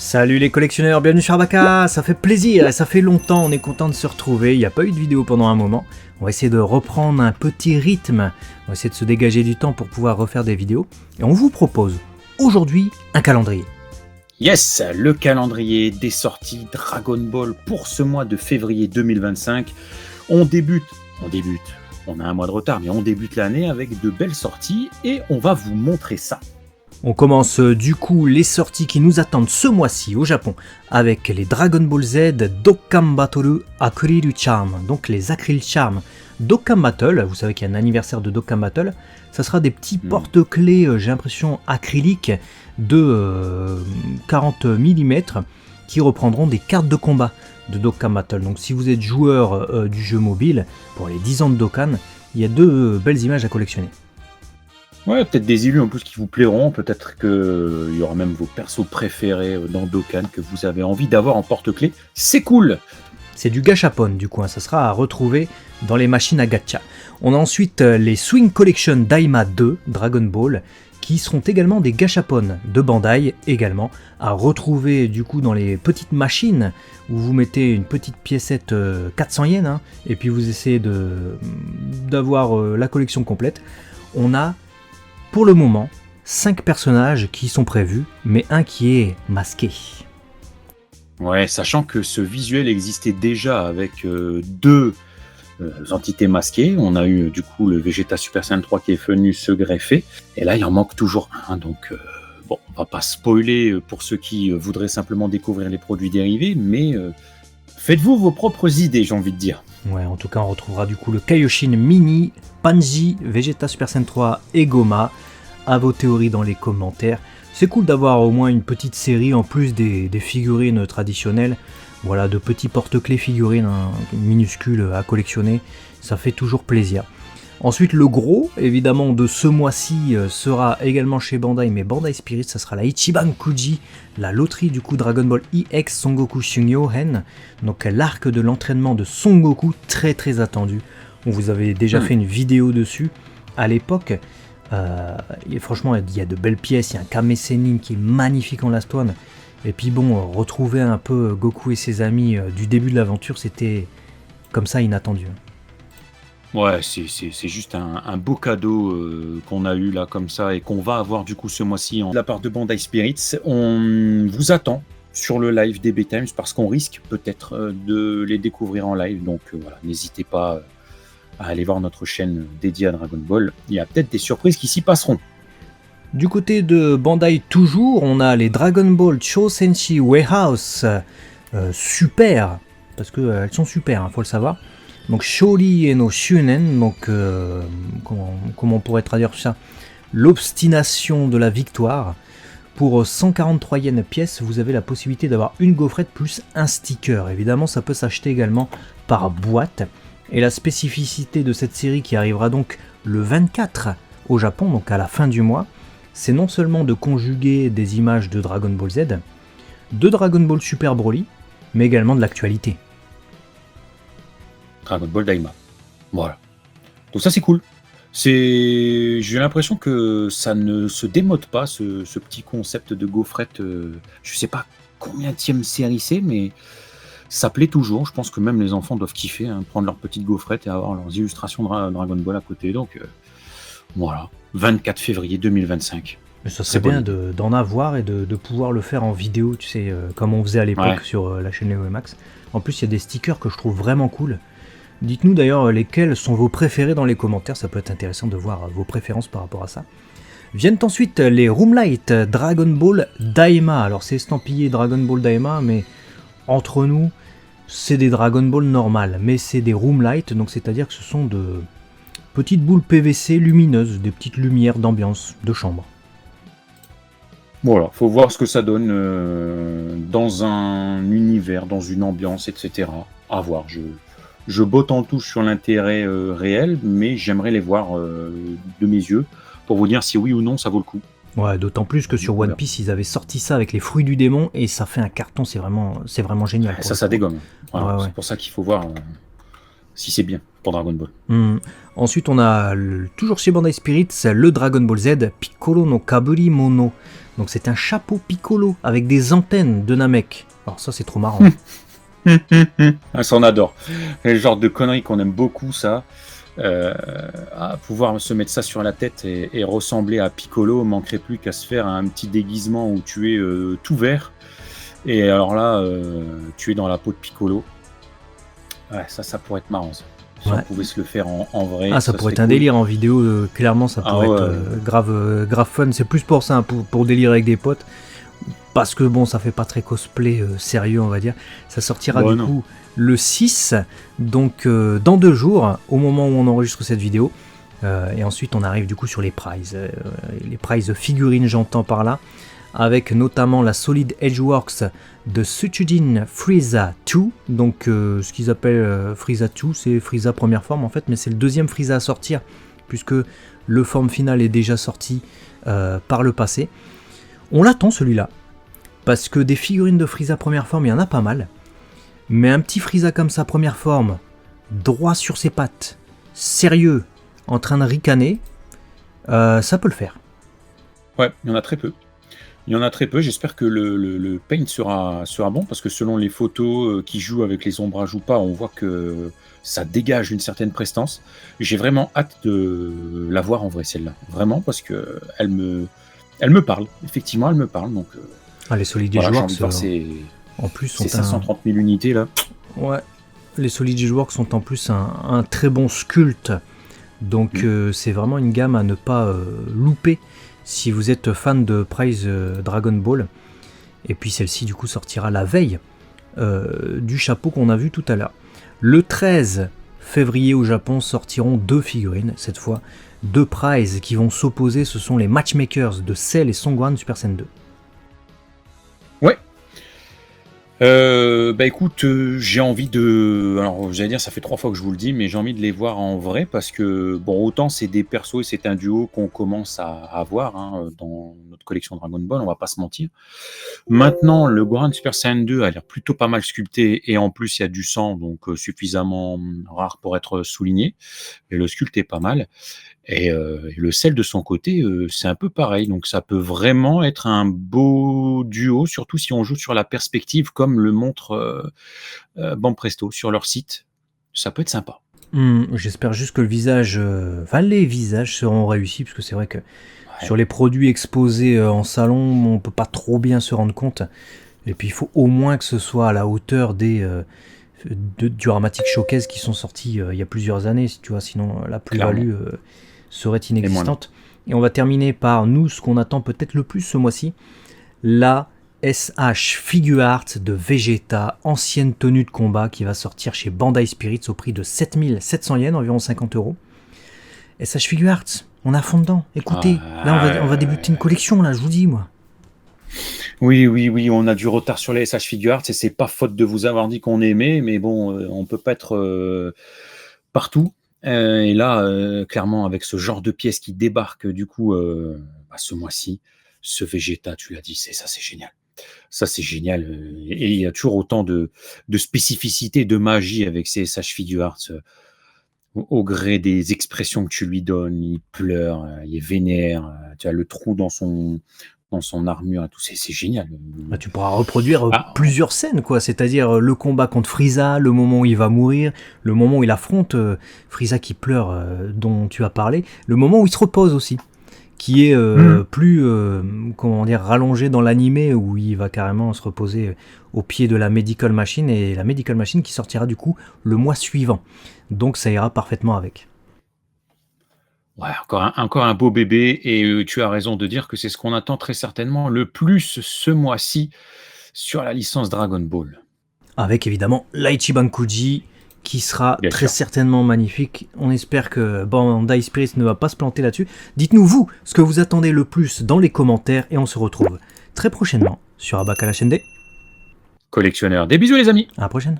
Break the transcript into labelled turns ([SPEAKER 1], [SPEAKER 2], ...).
[SPEAKER 1] Salut les collectionneurs, bienvenue sur Abaka, ça fait plaisir et ça fait longtemps, on est content de se retrouver, il n'y a pas eu de vidéo pendant un moment, on va essayer de reprendre un petit rythme, on va essayer de se dégager du temps pour pouvoir refaire des vidéos, et on vous propose aujourd'hui un calendrier.
[SPEAKER 2] Yes, le calendrier des sorties Dragon Ball pour ce mois de février 2025, on a un mois de retard, mais on débute l'année avec de belles sorties et on va vous montrer ça.
[SPEAKER 1] On commence du coup les sorties qui nous attendent ce mois-ci au Japon avec les Dragon Ball Z Dokkan Battle Acryl Charm, donc les Acryl Charm Dokkan Battle. Vous savez qu'il y a un anniversaire de Dokkan Battle, ça sera des petits porte-clés, j'ai l'impression acryliques de 40 mm qui reprendront des cartes de combat de Dokkan Battle. Donc si vous êtes joueur du jeu mobile, pour les 10 ans de Dokkan, il y a deux belles images à collectionner.
[SPEAKER 2] Ouais, peut-être des élus en plus qui vous plairont, peut-être qu'il y aura même vos persos préférés dans Dokkan que vous avez envie d'avoir en porte-clés. C'est cool!
[SPEAKER 1] C'est du gachapon du coup, ça sera à retrouver dans les machines à gacha. On a ensuite les Swing Collection Daima 2 Dragon Ball qui seront également des gachapon de Bandai également à retrouver du coup dans les petites machines où vous mettez une petite piécette 400 yens et puis vous essayez d'avoir la collection complète. On a pour le moment 5 personnages qui sont prévus mais un qui est masqué.
[SPEAKER 2] Ouais, sachant que ce visuel existait déjà avec deux entités masquées. On a eu du coup le Vegeta Super Saiyan 3 qui est venu se greffer. Et là, il en manque toujours un. Donc, bon, on va pas spoiler pour ceux qui voudraient simplement découvrir les produits dérivés, mais faites-vous vos propres idées, j'ai envie de dire.
[SPEAKER 1] Ouais, en tout cas, on retrouvera du coup le Kaioshin Mini, Panji, Vegeta Super Saiyan 3 et Goma. À vos théories dans les commentaires. C'est cool d'avoir au moins une petite série en plus des figurines traditionnelles. Voilà, de petits porte-clés figurines minuscules à collectionner. Ça fait toujours plaisir. Ensuite, le gros, évidemment, de ce mois-ci sera également chez Bandai, mais Bandai Spirit, ça sera la Ichiban Kuji, la loterie du coup Dragon Ball EX Son Goku Shunyohen. Donc l'arc de l'entraînement de Son Goku, très très attendu. On vous avait déjà fait une vidéo dessus à l'époque. Et franchement, il y a de belles pièces, il y a un Kame Sennin qui est magnifique en Last One. Et puis bon, retrouver un peu Goku et ses amis du début de l'aventure, c'était comme ça inattendu.
[SPEAKER 2] Ouais, c'est juste un beau cadeau qu'on a eu là comme ça et qu'on va avoir du coup ce mois-ci de la part de Bandai Spirits. On vous attend sur le live des B-Times parce qu'on risque peut-être de les découvrir en live. Donc voilà, n'hésitez pas à aller voir notre chaîne dédiée à Dragon Ball. Il y a peut-être des surprises qui s'y passeront.
[SPEAKER 1] Du côté de Bandai toujours, on a les Dragon Ball Chosenshi Warehouse super, parce qu'elles sont super, faut le savoir. Donc Shori no Shunen, donc comment on pourrait traduire ça, l'obstination de la victoire. Pour 143 yens pièce, vous avez la possibilité d'avoir une gaufrette plus un sticker. Évidemment, ça peut s'acheter également par boîte. Et la spécificité de cette série qui arrivera donc le 24 au Japon, donc à la fin du mois, c'est non seulement de conjuguer des images de Dragon Ball Z, de Dragon Ball Super Broly, mais également de l'actualité.
[SPEAKER 2] Dragon Ball Daima. Voilà. Donc ça c'est cool. J'ai l'impression que ça ne se démode pas, ce petit concept de gaufrette. Je sais pas combienième série c'est, mais ça plaît toujours. Je pense que même les enfants doivent kiffer, prendre leur petite gaufrette et avoir leurs illustrations de Dragon Ball à côté. Donc voilà, 24 février 2025.
[SPEAKER 1] Mais ça serait bien d'en avoir et de pouvoir le faire en vidéo, tu sais, comme on faisait à l'époque sur la chaîne Léo Max. En plus, il y a des stickers que je trouve vraiment cool. Dites-nous d'ailleurs lesquels sont vos préférés dans les commentaires, ça peut être intéressant de voir vos préférences par rapport à ça. Viennent ensuite les Roomlight Dragon Ball Daima. Alors c'est estampillé Dragon Ball Daima, mais entre nous, c'est des Dragon Ball normales, mais c'est des Roomlight, donc c'est-à-dire que ce sont de petites boules PVC lumineuses, des petites lumières d'ambiance de chambre.
[SPEAKER 2] Voilà, faut voir ce que ça donne dans un univers, dans une ambiance, etc. À voir. Je botte en touche sur l'intérêt réel, mais j'aimerais les voir de mes yeux pour vous dire si oui ou non ça vaut le coup.
[SPEAKER 1] Ouais, d'autant plus que sur One Piece, ils avaient sorti ça avec les fruits du démon et ça fait un carton, c'est vraiment génial.
[SPEAKER 2] Ça dégomme. Voilà,
[SPEAKER 1] ouais.
[SPEAKER 2] C'est pour ça qu'il faut voir si c'est bien. pour Dragon Ball.
[SPEAKER 1] Ensuite, on a toujours chez Bandai Spirit, c'est le Dragon Ball Z Piccolo no Kaburi Mono. Donc c'est un chapeau Piccolo avec des antennes de Namek. Alors ça, c'est trop marrant.
[SPEAKER 2] Ah, ça on adore. C'est le genre de conneries qu'on aime beaucoup, ça. À pouvoir se mettre ça sur la tête et ressembler à Piccolo, manquerait plus qu'à se faire un petit déguisement où tu es tout vert. Et alors là, tu es dans la peau de Piccolo. Ouais, ça pourrait être marrant, ça. Si on pouvait se le faire en vrai.
[SPEAKER 1] Ah, ça pourrait être un délire en vidéo, clairement, ça pourrait être grave fun. C'est plus pour ça, hein, pour délirer avec des potes. Parce que bon, ça fait pas très cosplay sérieux, on va dire. Ça sortira coup le 6, donc dans 2 jours, au moment où on enregistre cette vidéo. Et ensuite, on arrive du coup sur les prizes. Les prizes figurines, j'entends par là. Avec notamment la Solid Edgeworks de Suchujin Frieza 2. Donc ce qu'ils appellent Frieza 2, c'est Frieza première forme en fait, mais c'est le deuxième Frieza à sortir, puisque le forme final est déjà sorti par le passé. On l'attend celui-là, parce que des figurines de Frieza première forme, il y en a pas mal. Mais un petit Frieza comme ça, première forme, droit sur ses pattes, sérieux, en train de ricaner, ça peut le faire.
[SPEAKER 2] Ouais, il y en a très peu. Il y en a très peu, j'espère que le paint sera bon, parce que selon les photos qui jouent avec les ombrages ou pas, on voit que ça dégage une certaine prestance. J'ai vraiment hâte de la voir en vrai, celle-là. Vraiment, parce que elle me parle. Effectivement, elle me parle. Donc,
[SPEAKER 1] les Solid Edgeworks,
[SPEAKER 2] en plus, c'est 530 000 unités, là.
[SPEAKER 1] Ouais, les Solid Edgeworks sont en plus un très bon sculpte. Donc, c'est vraiment une gamme à ne pas louper si vous êtes fan de Prize Dragon Ball. Et puis celle-ci du coup sortira la veille du chapeau qu'on a vu tout à l'heure. Le 13 février au Japon sortiront 2 figurines, cette fois 2 Prize qui vont s'opposer. Ce sont les Matchmakers de Cell et Son Gohan Super Saiyan 2.
[SPEAKER 2] Ouais. Écoute, j'ai envie de... Alors j'allais dire, ça fait 3 fois que je vous le dis, mais j'ai envie de les voir en vrai, parce que, bon, autant c'est des persos et c'est un duo qu'on commence à avoir dans notre collection Dragon Ball, on va pas se mentir. Maintenant, le Gohan Super Saiyan 2 a l'air plutôt pas mal sculpté, et en plus il y a du sang, donc suffisamment rare pour être souligné, et le sculpte est pas mal. Et le Cell de son côté, c'est un peu pareil, donc ça peut vraiment être un beau duo, surtout si on joue sur la perspective comme le montre Banpresto sur leur site. Ça peut être sympa.
[SPEAKER 1] J'espère juste que les visages seront réussis, parce que c'est vrai que sur les produits exposés en salon, on peut pas trop bien se rendre compte. Et puis il faut au moins que ce soit à la hauteur du Dramatic Showcase qui sont sortis il y a plusieurs années, tu vois, sinon la plus-value serait inexistante. Et on va terminer par nous, ce qu'on attend peut-être le plus ce mois-ci, la SH Figure Art de Vegeta, ancienne tenue de combat, qui va sortir chez Bandai Spirits au prix de 7700 yens, environ 50 €. SH Figure Art, on est à fond dedans. Écoutez, là on va débuter une collection, là, je vous dis, moi.
[SPEAKER 2] Oui, on a du retard sur les SH Figure Arts, et c'est pas faute de vous avoir dit qu'on aimait, mais bon, on peut pas être partout. Et là, clairement, avec ce genre de pièces qui débarquent du coup ce mois-ci, ce Vegeta, tu l'as dit, c'est génial. Ça, c'est génial. Et il y a toujours autant de spécificité, de magie avec ces SH Figure Arts. Au gré des expressions que tu lui donnes, il pleure, il est vénère, tu as le trou dans son armure et tout, c'est génial.
[SPEAKER 1] Tu pourras reproduire plusieurs scènes, quoi. C'est-à-dire le combat contre Frieza, le moment où il va mourir, le moment où il affronte Frieza qui pleure, dont tu as parlé, le moment où il se repose aussi, qui est plus rallongé dans l'animé, où il va carrément se reposer au pied de la Medical Machine, et la Medical Machine qui sortira du coup le mois suivant. Donc ça ira parfaitement avec.
[SPEAKER 2] Ouais, encore un beau bébé, et tu as raison de dire que c'est ce qu'on attend très certainement le plus ce mois-ci sur la licence Dragon Ball.
[SPEAKER 1] Avec évidemment l'Ichiban Kuji, qui sera très certainement magnifique. On espère que Bandai Spirit ne va pas se planter là-dessus. Dites-nous, vous, ce que vous attendez le plus dans les commentaires, et on se retrouve très prochainement sur Abaka la chaîne des
[SPEAKER 2] collectionneurs. Des bisous les amis.
[SPEAKER 1] À la prochaine.